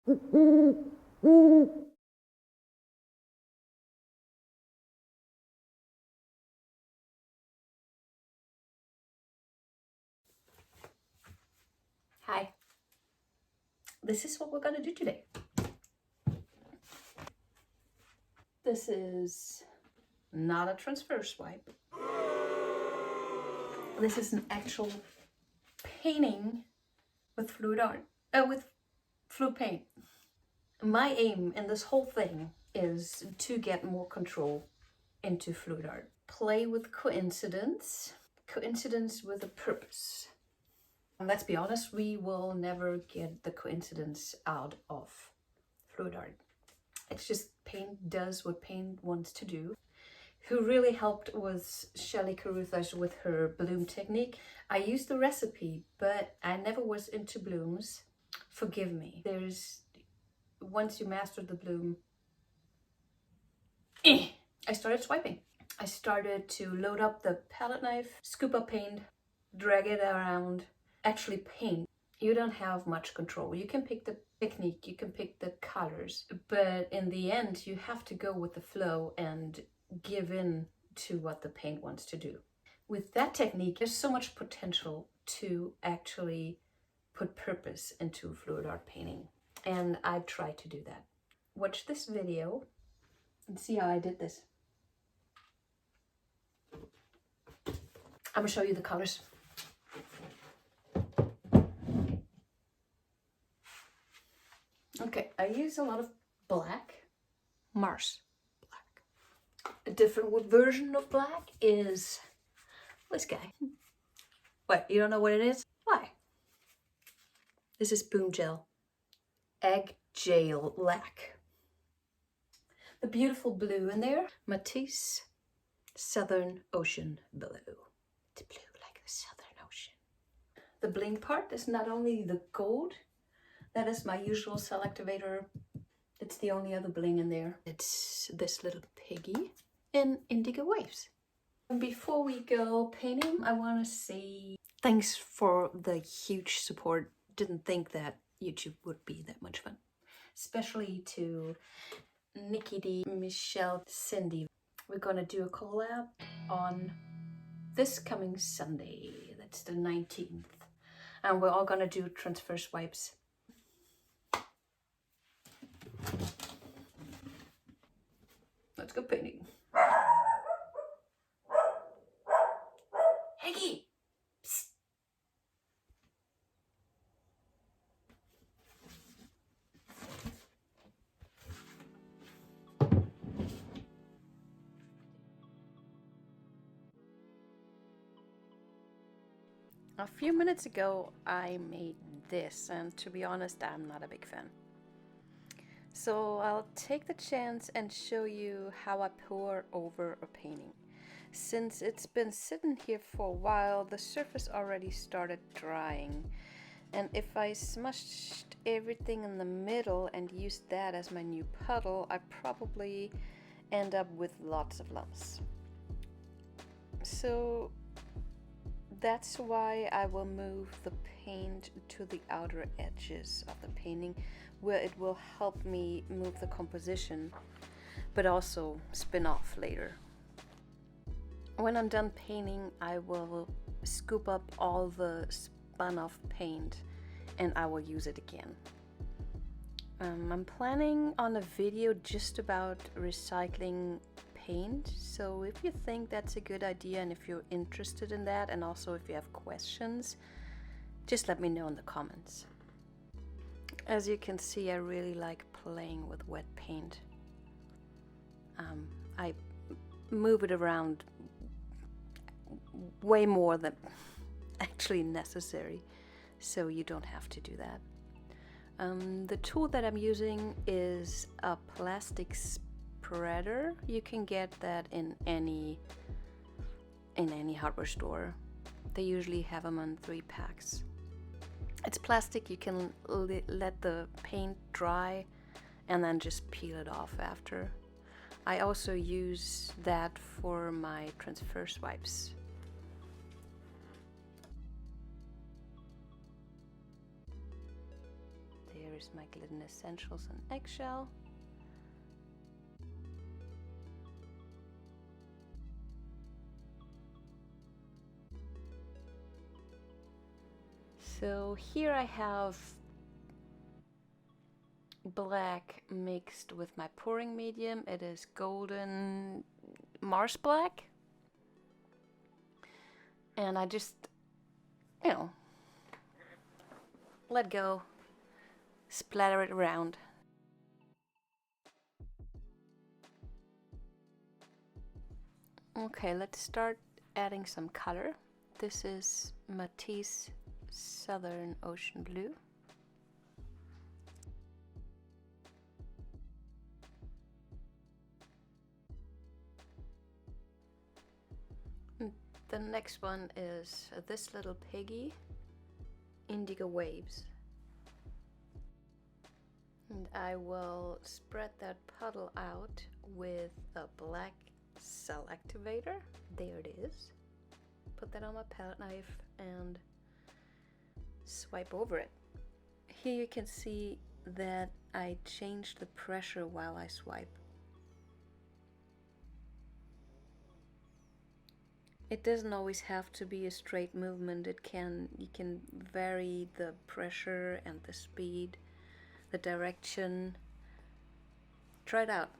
Hi, this is what we're gonna do today. This is not a transverse wipe. This is an actual painting with fluid art, with fluid paint. My aim in this whole thing is to get more control into fluid art. Play with coincidence with a purpose. And let's be honest, we will never get the coincidence out of fluid art. It's just paint does what paint wants to do. Who really helped was Sheleeart with her bloom technique. I used the recipe, but I never was into blooms. Forgive me. Once you master the bloom, I started swiping. I started to load up the palette knife, scoop up paint, drag it around, actually paint. You don't have much control. You can pick the technique, you can pick the colors, but in the end you have to go with the flow and give in to what the paint wants to do. With that technique, there's so much potential to actually put purpose into fluid art painting, and I try to do that. Watch this video and see how I did this. I'm gonna show you the colors. Okay, I use a lot of black, Mars black. A different version of black is this guy. What, you don't know what it is? Why? This is Boom Gel, Egg Gel Lac. The beautiful blue in there, Matisse Southern Ocean Blue. It's blue like the Southern Ocean. The bling part is not only the gold, that is my usual cell activator. It's the only other bling in there. It's this little piggy in Indigo Waves. And before we go painting, I want to say thanks for the huge support. Didn't think that YouTube would be that much fun. Especially to Nikki D, Michelle, Cindy. We're gonna do a collab on this coming Sunday. That's the 19th. And we're all gonna do transverse wipes. Let's go painting. Heggy! Psst. A few minutes ago I made this, and to be honest, I'm not a big fan. So I'll take the chance and show you how I pour over a painting. Since it's been sitting here for a while, the surface already started drying. And if I smushed everything in the middle and used that as my new puddle, I probably end up with lots of lumps. So that's why I will move the paint to the outer edges of the painting, where it will help me move the composition, but also spin off later. When I'm done painting, I will scoop up all the spun off paint and I will use it again. I'm planning on a video just about recycling paint, so if you think that's a good idea and if you're interested in that, and also if you have questions, just let me know in the comments. As you can see, I really like playing with wet paint. I move it around way more than actually necessary, so you don't have to do that. The tool that I'm using is a plastic spreader. You can get that in any hardware store. They usually have them on 3 packs. It's plastic. You can let the paint dry and then just peel it off after. I also use that for my transverse wipes. There here's my Glidden Essentials and Eggshell. So here I have black mixed with my pouring medium. It is golden Mars black. And I just, you know, let go, splatter it around. Okay, let's start adding some color. This is Matisse Southern Ocean Blue. The next one is this little piggy, Indigo Waves. And I will spread that puddle out with a black cell activator. There it is. Put that on my palette knife and swipe over it. Here you can see that I changed the pressure while I swipe. It doesn't always have to be a straight movement. You can vary the pressure and the speed, the direction. Try it out.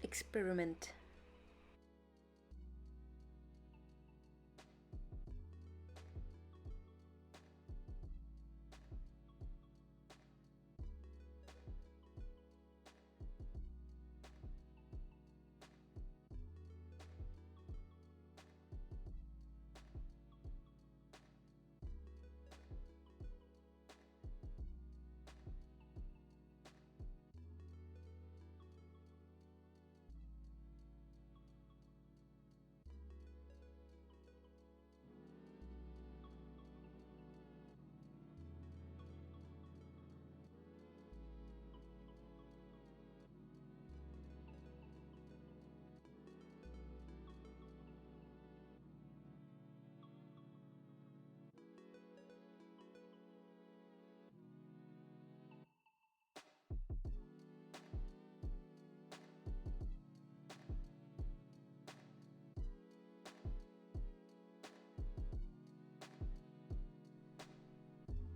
Experiment.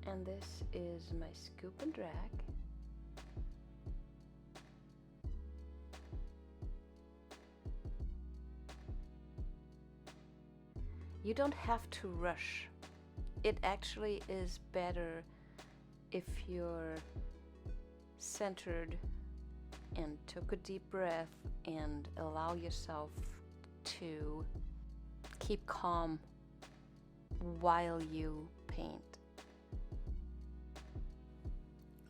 And this is my scoop and drag. You don't have to rush. It actually is better if you're centered and took a deep breath and allow yourself to keep calm while you paint.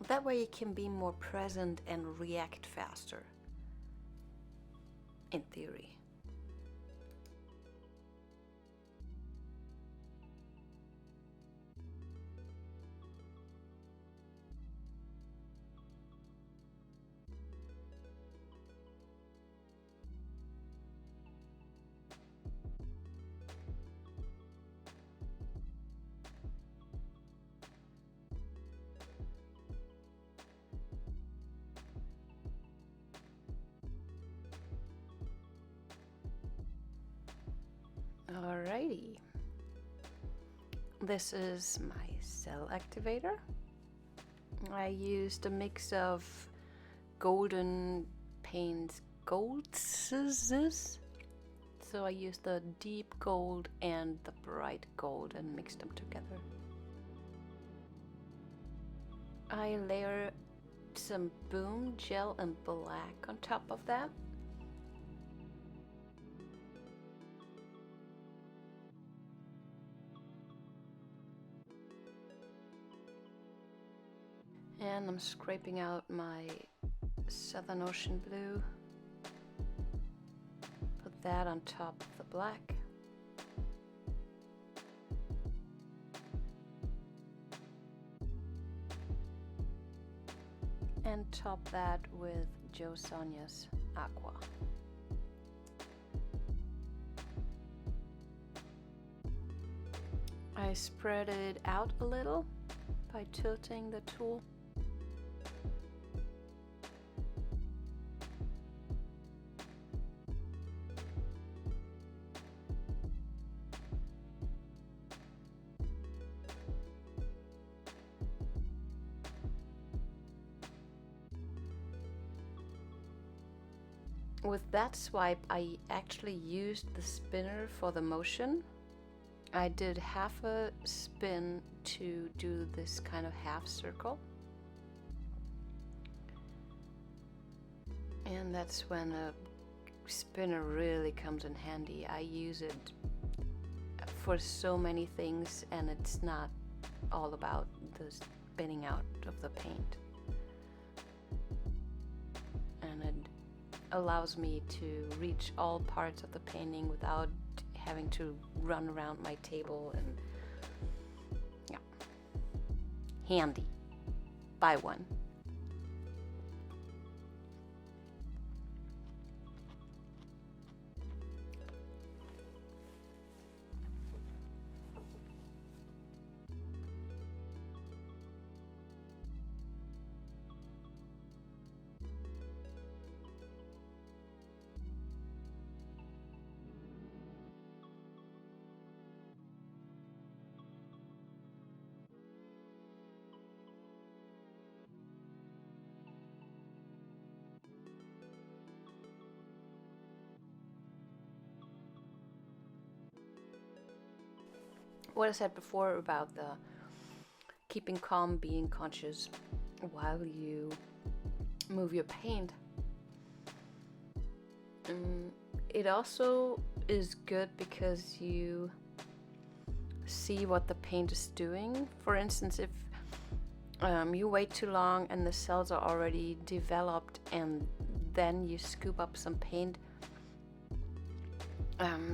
That way you can be more present and react faster, in theory. Alrighty, this is my cell activator. I used a mix of golden paints, so I used the deep gold and the bright gold and mixed them together. I layer some boom gel and black on top of that. And I'm scraping out my Southern Ocean Blue. Put that on top of the black. And top that with Jo Sonja's Aqua. I spread it out a little by tilting the tool. with that swipe, I actually used the spinner for the motion. I did half a spin to do this kind of half circle. And that's when a spinner really comes in handy. I use it for so many things, and it's not all about the spinning out of the paint. And it allows me to reach all parts of the painting without having to run around my table, and yeah, handy. Buy one. What I said before about the keeping calm, being conscious while you move your paint, it also is good because you see what the paint is doing. For instance, if you wait too long and the cells are already developed and then you scoop up some paint,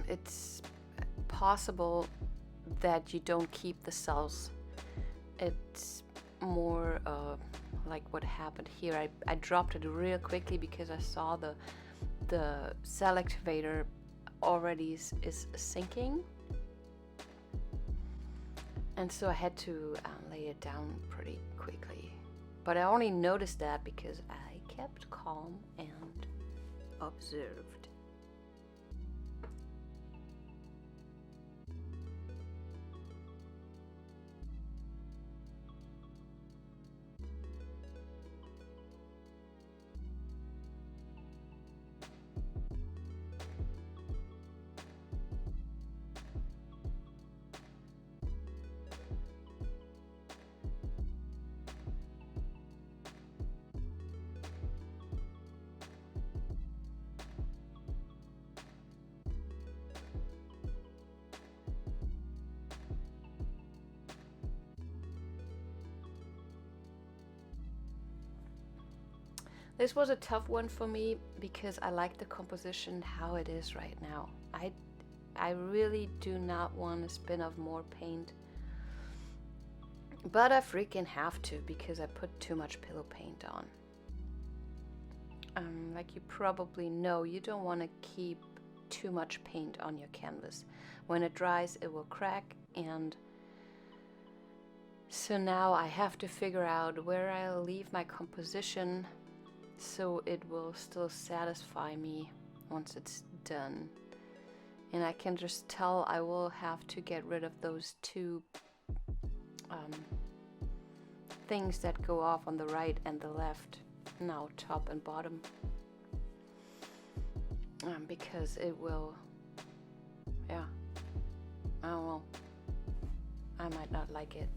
it's possible that you don't keep the cells. It's more like what happened here. I dropped it real quickly because I saw the cell activator already is sinking, and so I had to lay it down pretty quickly. But I only noticed that because I kept calm and observed. This was a tough one for me because I like the composition how it is right now. I really do not want to spin off more paint, but I freaking have to because I put too much pillow paint on. Like you probably know, you don't want to keep too much paint on your canvas. When it dries, it will crack, and so now I have to figure out where I'll leave my composition so it will still satisfy me once it's done. And I can just tell I will have to get rid of those two things that go off on the right and the left, now top and bottom, because it will, yeah, I don't know, I might not like it.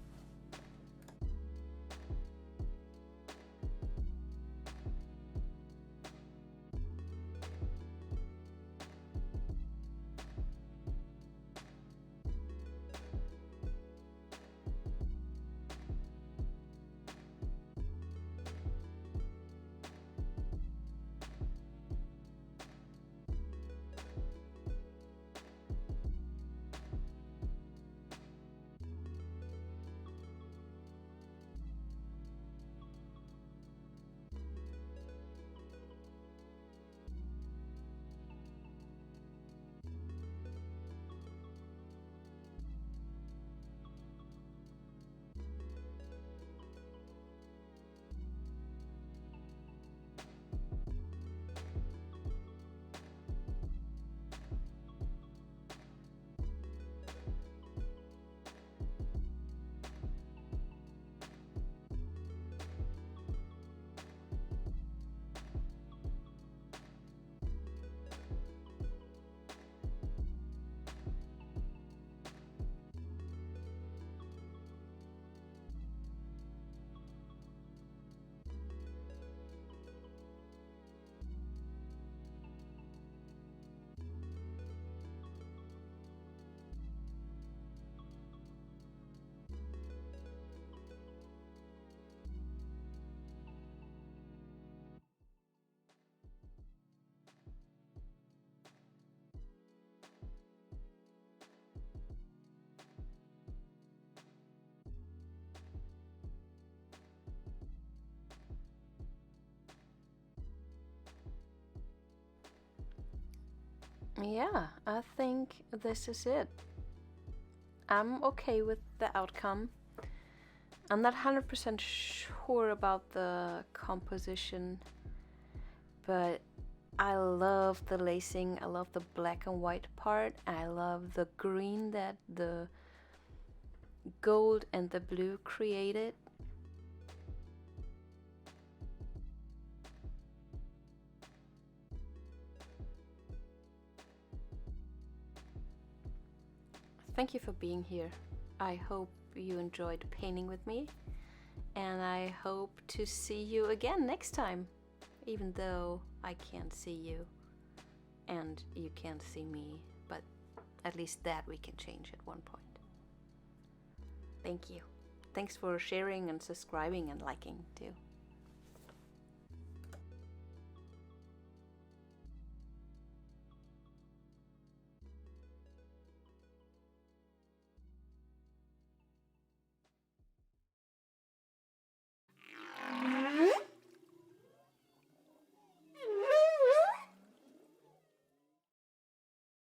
Yeah, I think this is it. I'm okay with the outcome. I'm not 100% sure about the composition, but I love the lacing. I love the black and white part. I love the green that the gold and the blue created. Thank you for being here. I hope you enjoyed painting with me, and I hope to see you again next time, even though I can't see you and you can't see me, but at least that we can change at one point. Thank you. Thanks for sharing and subscribing and liking too.